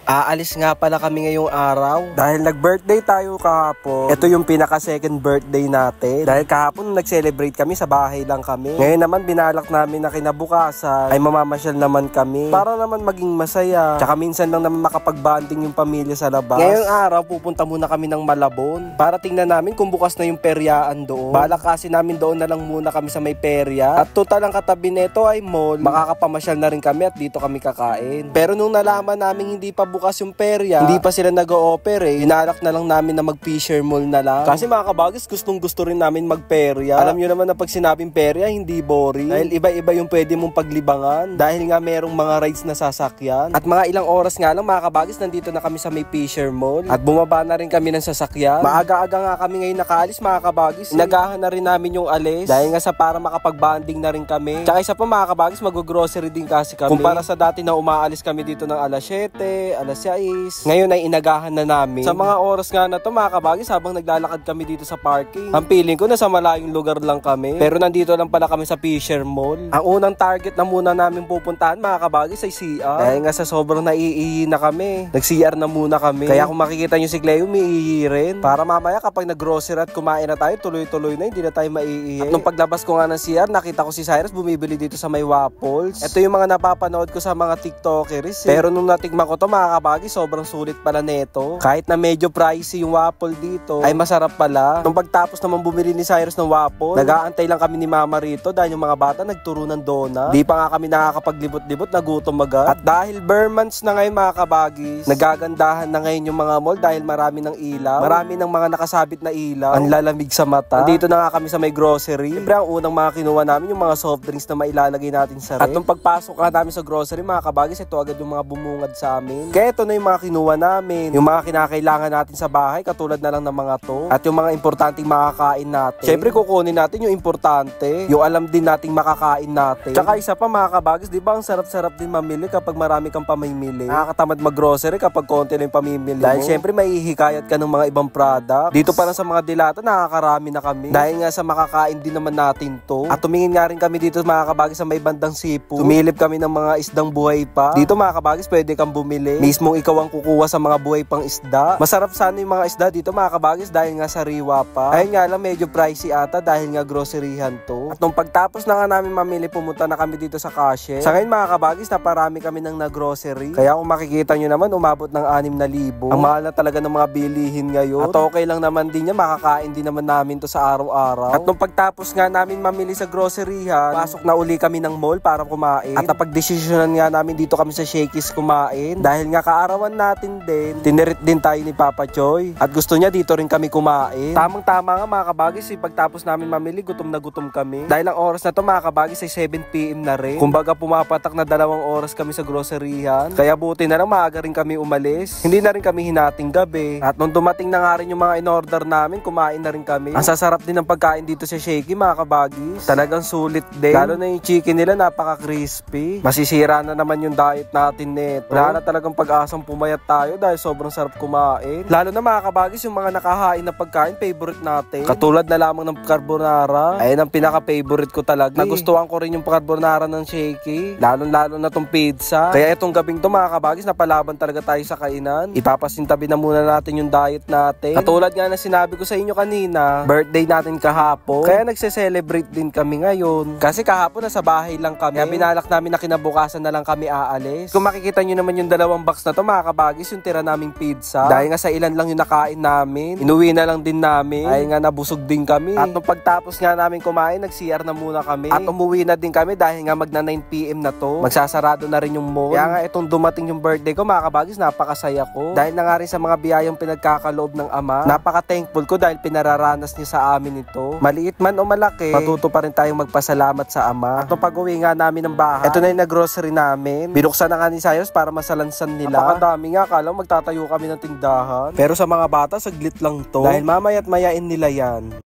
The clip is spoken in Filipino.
Aalis nga pala kami ngayong araw dahil nag-birthday tayo kahapon. Ito yung pinaka-second birthday natin. Dahil kahapon nag-celebrate kami, sa bahay lang kami. Ngayon naman binalak namin na kinabukasan ay mamamasyal naman kami para naman maging masaya. Tsaka minsan lang naman makapag-bonding yung pamilya sa labas. Ngayong araw pupunta muna kami ng Malabon para tingnan namin kung bukas na yung peryaan doon. Balak kasi namin doon na lang muna kami sa may perya. At total ang katabi nito ay mall. Makakapamasyal na rin kami at dito kami kakain. Pero nung nalaman namin hindi pa bukas yung perya, hindi pa sila nag-o-offer inalak na lang namin na mag-Fisher Mall na lang. Kasi mga kabagis, gustong gusto rin namin mag-perya. Alam nyo naman na pag sinabing perya, hindi boring. Dahil iba-iba yung pwede mong paglibangan. Dahil nga merong mga rides na sasakyan. At mga ilang oras nga lang mga kabagis, nandito na kami sa may Fisher Mall. At bumaba na rin kami ng sasakyan. Maaga-aga nga kami ngayon nakaalis mga kabagis. Inagahan na rin namin yung alis. Dahil nga sa para makapag-bonding na rin kami. Tsaka isa pa mga kabagis, mag-grocery din kasi kami. Kumpara sa dati na umaalis kami dito ng alas 7, alas 6. Ngayon ay inagahan na namin. Sa mga oras nga na to mga kabagis, habang naglalakad kami dito sa parking, ang feeling ko nasa malayong lugar lang kami. Pero nandito lang pala kami sa Fisher Mall. Ang unang target na muna namin pupuntahan mga kabagis ay CR. Dahil nga sa sobrang naiihi na kami, nag-CR na muna kami. Kaya kung makikita nyo si Cleo, umiihi rin. Para mamaya kapag nag-grocery at kumain na tayo, tuloy-tuloy na, hindi na tayo maiihi. At nung paglabas ko nga ng CR, nakita ko si Cyrus bumibili dito sa may waffles. Ito yung mga napapanood ko sa mga TikTokers. Pero nung natikman ko to mga kabagis, sobrang sulit pala neto. Kahit na medyo pricey yung waffle dito, ay masarap pala. Nung pagtapos naman bumili ni Cyrus ng waffle, nag-aantay lang kami ni Mama rito dahil yung mga bata nagturo ng donut. Di pa nga kami nakakapaglibot-libot, nagutom agad. At dahil bare months na ngayon mga kabagis, nagagandahan na ngayon yung mga mall dahil marami ng ilaw. Marami ng mga nakasabit na ilaw. Ang lalamig sa mata. Dito na nga kami sa may grocery. Siyempre ang unang mga kinuha namin yung mga soft drinks na mailalagay natin sa ref. At nung pagpasok nga namin sa grocery mga kabagis, ito agad yung mga bumungad sa amin. Kaya ito na yung mga kinuha namin. Yung mga kinakailangan natin sa bahay, katulad na lang ng mga to. At yung mga importanteng makakain natin. Siyempre kukunin natin yung importante. Yung alam din nating makakain natin. Tsaka isa pa mga kabagis, di ba ang sarap-sarap din mamili kapag marami kang pamimili. Nakakatamad mag-grocery kapag konti na yung pamimili dahil siyempre mahihikayat ka ng mga ibang product. Dito pa lang sa mga dilata, nakakarami na kami. Dahil nga sa makakain din naman natin to. At tumingin nga rin kami dito mga kabagis sa may bandang seafood. Tumilip kami ng mga isdang buhay pa. Dito mga kabagis, pwede kang bumili. Mismong ikaw ang kukuha sa mga buhay pang isda. Masarap sana yung mga isda dito mga kabagis dahil nga sariwa pa. Ayun nga lang medyo pricey ata dahil nga groceryhan to. At nung pagtapos na nga namin mamili, pumunta na kami dito sa cashier. Sa ngayon mga kabagis, naparami kami ng nag-grocery. Kaya kung makikita nyo naman, umabot ng 6,000. Ang mahal na talaga ng mga bilihin ngayon. At okay lang naman din yan, makakain din naman namin to sa araw-araw. At nung pagtapos nga namin mamili sa groceryhan, pasok na uli kami ng mall para kumain. At napagdesisyonan nga namin dito kami sa Shakey's kumain. Dahil nga kaarawan natin din, tinirit din tayo ni Papa Choy. At gusto niya dito rin kami kumain. Tamang-tama nga mga kabagis, pagtapos namin mamili, gutom na gutom kami. Dahil ang oras na to mga kabagis ay 7 PM na rin. Kumbaga pumapatak na 2 oras kami sa groceryhan. Kaya buti na lang maaga rin kami umalis. Hindi na rin kami hinating gabi. At nung dumating na nga rin yung mga in-order namin, kumain na rin kami. Ang sasarap din ng pagkain dito sa Shakey mga kabagis. Talagang sulit din. Lalo na yung chicken nila, napaka-crispy. Masisira na naman yung diet natin neto. Wala na talagang pag-asang pumayat tayo dahil sobrang sarap kumain. Lalo na mga kabagis, yung mga nakahain na pagkain, favorite natin. Katulad na lamang ng carbonara. Ayun ang pinaka-favorite ko talaga. Nagustuhan ko rin yung carbonara ng Shakey. Lalo na tong pizza. Kaya itong gabing to mga kabagis, napalaban talaga tayo sa kainan. Ipapasintabi na muna natin yung diet natin. Katulad nga na sinabi ko sa inyo kanina, birthday natin kahapon. Kaya nagse-celebrate din kami ngayon. Kasi kahapon nasa bahay lang kami. Kaya binalak namin na kinabukasan na lang kami aalis. Kung makikita nyo naman yung 2 box na to mga kabagis, yung tira naming pizza. Dahil nga sa ilan lang yung nakain namin, inuwi na lang din namin. Dahil nga nabusog din kami. At nung pagtapos nga namin kumain, nag-CR na muna kami. At umuwi na din kami dahil nga magna 9 PM na to. Magsasarado na rin yung mall. Kaya nga itong dumating yung birthday ko mga kabagis, napakasaya ko. Dahil na nga rin sa mga biyayang pinagkakaloob ng Ama. Napaka-thankful ko dahil pinararanas niya sa amin ito. Maliit man o malaki, matuto pa rin tayong magpasalamat sa Ama. At nung pag-uwi nga namin ng bahay, ito na yung nag-grocery namin. Binuksan na nga ni Cyrus para masalansan nila. Napakadami nga, akala magtatayo kami ng tindahan. Pero sa mga bata, saglit lang to. Dahil mamaya't mayain nila yan.